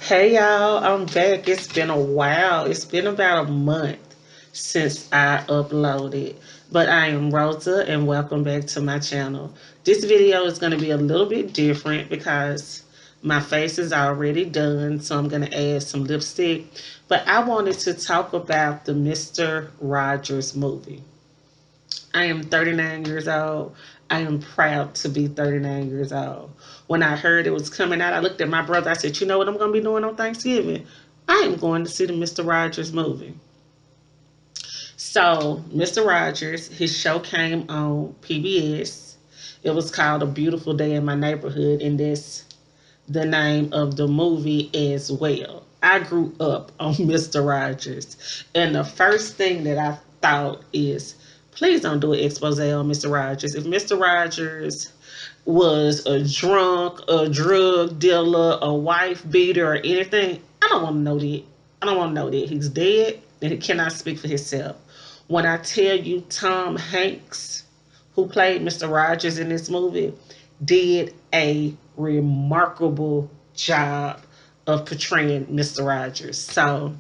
Hey y'all, I'm back. It's been a while. It's been about a month since I uploaded. But I am Rosa and welcome back to my channel. This video is going to be a little bit different because my face is already done. So I'm going to add some lipstick. But I wanted to talk about the Mr. Rogers movie. I am 39 years old. I am proud to be 39 years old. When I heard it was coming out, I looked at my brother. I said, you know what I'm going to be doing on Thanksgiving? I am going to see the Mr. Rogers movie. So, Mr. Rogers, his show came on PBS. It was called A Beautiful Day in My Neighborhood, and that's the name of the movie as well. I grew up on Mr. Rogers, and the first thing that I thought is, please don't do an expose on Mr. Rogers. If Mr. Rogers was a drunk, a drug dealer, a wife beater, or anything, I don't want to know that. I don't want to know that. He's dead and he cannot speak for himself. When I tell you Tom Hanks, who played Mr. Rogers in this movie, did a remarkable job of portraying Mr. Rogers. So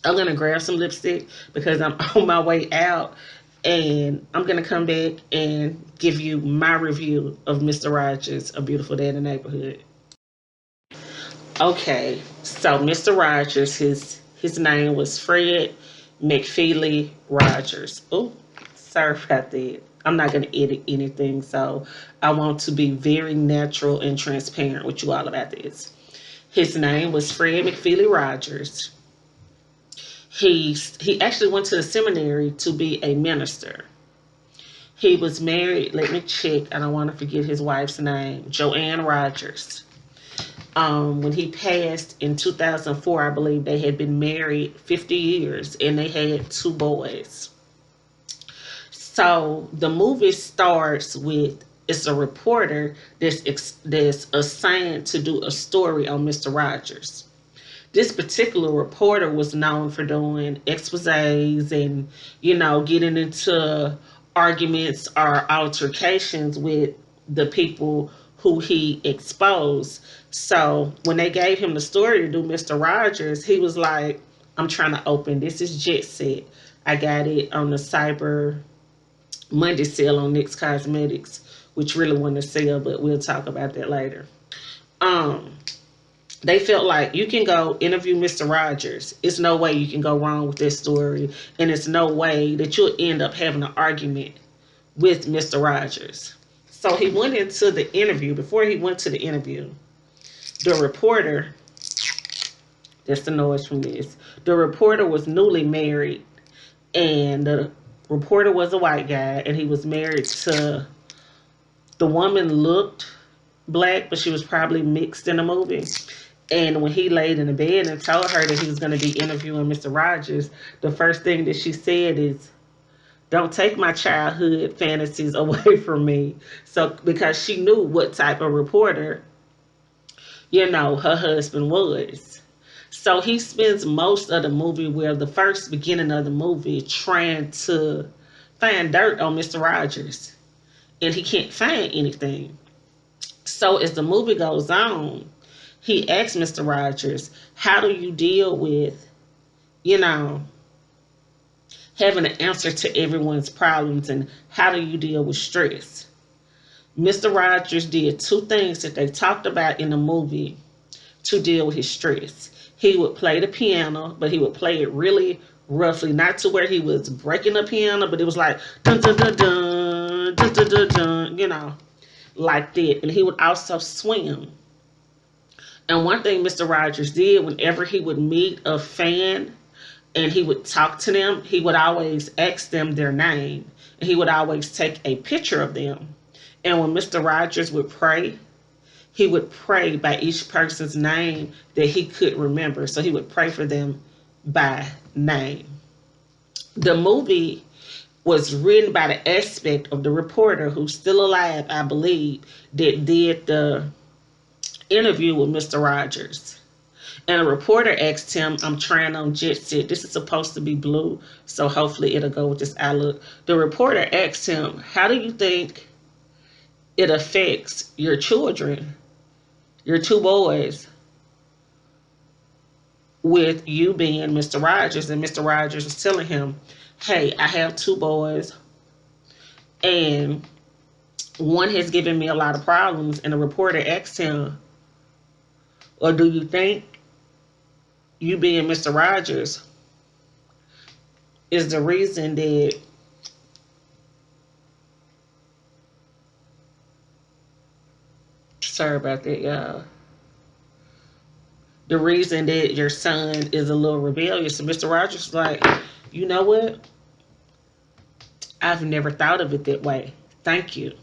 I'm going to grab some lipstick because I'm on my way out, and I'm going to come back and give you my review of Mr. Rogers, A Beautiful Day in the Neighborhood. Okay, so Mr. Rogers, his name was Fred McFeely Rogers. Oh, sorry about that. I'm not going to edit anything, so I want to be very natural and transparent with you all about this. His name was Fred McFeely Rogers. He actually went to the seminary to be a minister. He was married, let me check, I don't want to forget his wife's name, Joanne Rogers. When he passed in 2004, I believe they had been married 50 years and they had 2 boys. So the movie starts with, it's a reporter that's assigned to do a story on Mr. Rogers. This particular reporter was known for doing exposés and, getting into arguments or altercations with the people who he exposed. So when they gave him the story to do Mr. Rogers, he was like, I'm trying to open, this is Jet Set. I got it on the Cyber Monday sale on NYX Cosmetics, which really wasn't a sale, but we'll talk about that later. They felt like you can go interview Mr. Rogers. It's no way you can go wrong with this story. And it's no way that you'll end up having an argument with Mr. Rogers. So he went into the interview. Before he went to the interview, the reporter, that's the noise from this. The reporter was newly married. And the reporter was a white guy. And he was married to, the woman looked black, but she was probably mixed in the movie. And when he laid in the bed and told her that he was going to be interviewing Mr. Rogers, the first thing that she said is, don't take my childhood fantasies away from me. So, because she knew what type of reporter, her husband was. So he spends most of the movie, the first beginning of the movie, trying to find dirt on Mr. Rogers. And he can't find anything. So as the movie goes on, he asks Mr. Rogers, how do you deal with, having an answer to everyone's problems, and how do you deal with stress? Mr. Rogers did 2 things that they talked about in the movie to deal with his stress. He would play the piano, but he would play it really roughly, not to where he was breaking the piano, but it was like, dun, dun, dun, dun, dun, dun, dun, dun, like that. And he would also swim. And one thing Mr. Rogers did, whenever he would meet a fan and he would talk to them, he would always ask them their name. And he would always take a picture of them. And when Mr. Rogers would pray, he would pray by each person's name that he could remember. So he would pray for them by name. The movie was written by the aspect of the reporter, who's still alive, I believe, that did the interview with Mr. Rogers. And a reporter asked him, I'm trying on Jet Set. This is supposed to be blue, so hopefully it'll go with this outlook. The reporter asked him, how do you think it affects your children, your 2 boys, with you being Mr. Rogers, and Mr. Rogers was telling him, hey, I have two boys, and one has given me a lot of problems. And the reporter asked him, or do you think you being Mr. Rogers is the reason that sorry about that, y'all. The reason that your son is a little rebellious. And Mr. Rogers was like, you know what? I've never thought of it that way. Thank you.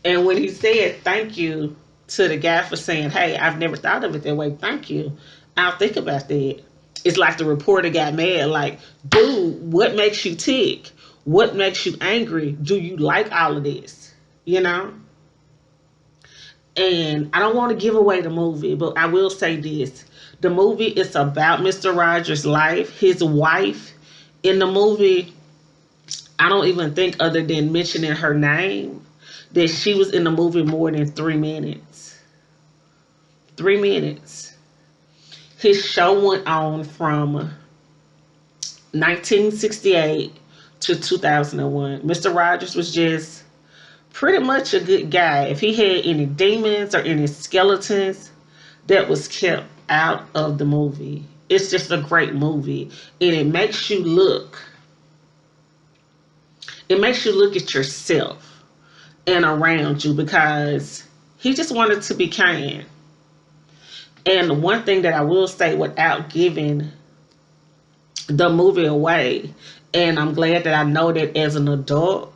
And when he said thank you to the guy for saying, hey, I've never thought of it that way, thank you, I'll think about that. It's like the reporter got mad, like, dude, what makes you tick? What makes you angry? Do you like all of this? You know? And I don't want to give away the movie, but I will say this. The movie is about Mr. Rogers' life. His wife in the movie, I don't even think, other than mentioning her name, that she was in the movie more than 3 minutes. 3 minutes. His show went on from 1968 to 2001. Mr. Rogers was just pretty much a good guy. If he had any demons or any skeletons, that was kept out of the movie. It's just a great movie. And it makes you look at yourself and around you, because he just wanted to be kind. And one thing that I will say, without giving the movie away, and I'm glad that I know that as an adult,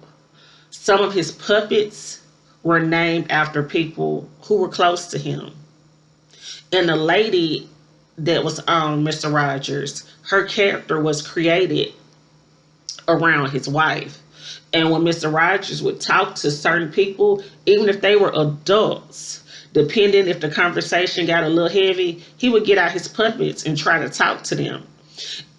some of his puppets were named after people who were close to him. And the lady that was on Mr. Rogers, her character was created around his wife. And when Mr. Rogers would talk to certain people, even if they were adults, depending if the conversation got a little heavy, he would get out his puppets and try to talk to them.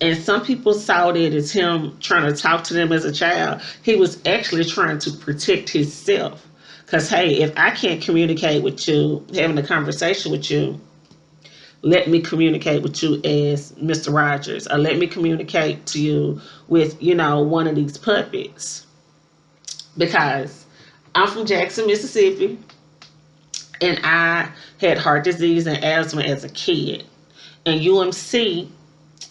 And some people saw that as him trying to talk to them as a child. He was actually trying to protect himself. Because, hey, if I can't communicate with you, having a conversation with you, let me communicate with you as Mr. Rogers. Or let me communicate to you with, one of these puppets. Because I'm from Jackson, Mississippi. And I had heart disease and asthma as a kid. And UMC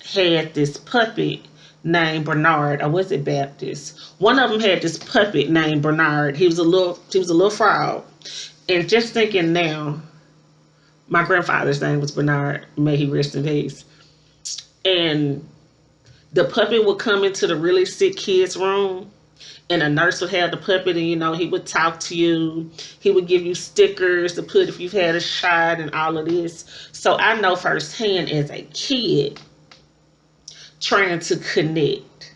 had this puppet named Bernard, or was it Baptist? One of them had this puppet named Bernard. He was a little frog. And just thinking now, my grandfather's name was Bernard. May he rest in peace. And the puppet would come into the really sick kid's room, and a nurse would have the puppet, and he would talk to you. He would give you stickers to put if you've had a shot and all of this. So I know firsthand as a kid, trying to connect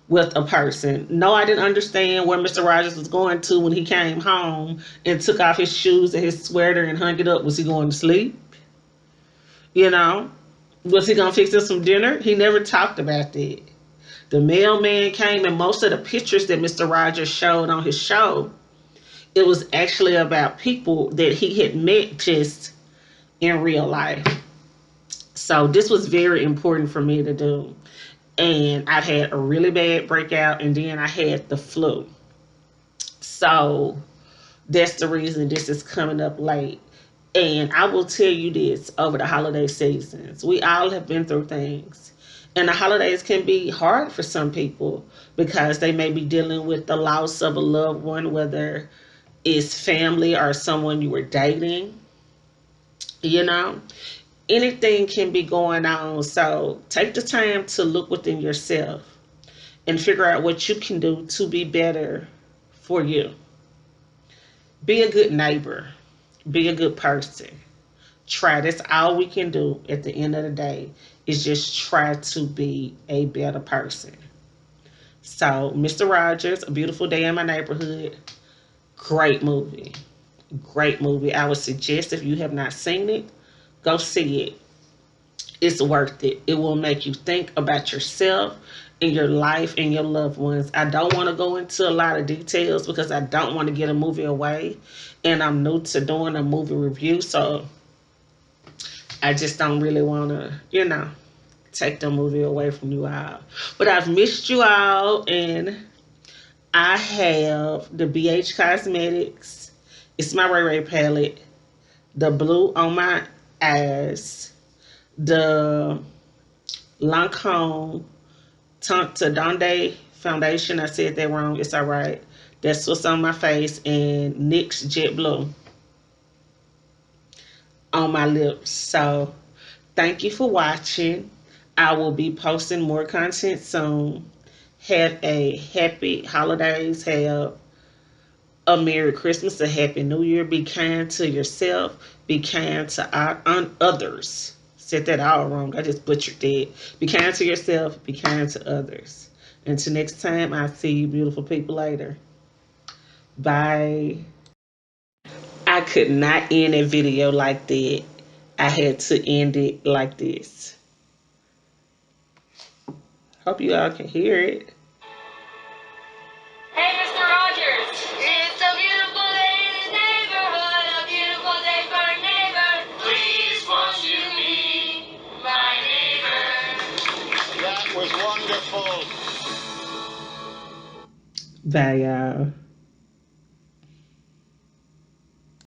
with a person. No, I didn't understand where Mr. Rogers was going to when he came home and took off his shoes and his sweater and hung it up. Was he going to sleep? Was he going to fix us some dinner? He never talked about that. The mailman came, and most of the pictures that Mr. Rogers showed on his show, it was actually about people that he had met just in real life. So this was very important for me to do. And I had a really bad breakout, and then I had the flu. So that's the reason this is coming up late. And I will tell you this, over the holiday seasons, we all have been through things. And the holidays can be hard for some people because they may be dealing with the loss of a loved one, whether it's family or someone you were dating. Anything can be going on. So take the time to look within yourself and figure out what you can do to be better for you. Be a good neighbor. Be a good person. Try. That's all we can do at the end of the day, is just try to be a better person. So, Mr. Rogers, A Beautiful Day in My Neighborhood, great movie. Great movie. I would suggest, if you have not seen it, go see it. It's worth it. It will make you think about yourself and your life and your loved ones. I don't want to go into a lot of details because I don't want to get a movie away. And I'm new to doing a movie review, so I just don't really want to, take the movie away from you all. But I've missed you all, and I have the BH Cosmetics. It's my Ray Ray palette. The blue on my eyes. The Lancome Tante Donde foundation. I said that wrong. It's all right. That's what's on my face. And NYX Jet Blue on my lips. So thank you for watching. I will be posting more content soon. Have a happy holidays. Have a Merry Christmas, a Happy New Year. Be kind to yourself. Be kind to others. Said that all wrong. I just butchered that. Be kind to yourself. Be kind to others. Until next time, I'll see you beautiful people later. Bye. I could not end a video like that. I had to end it like this. Hope you all can hear it. Hey, Mr. Rogers. It's a beautiful day in the neighborhood, a beautiful day for a neighbor. Please won't you be my neighbor? That was wonderful. Bye, y'all.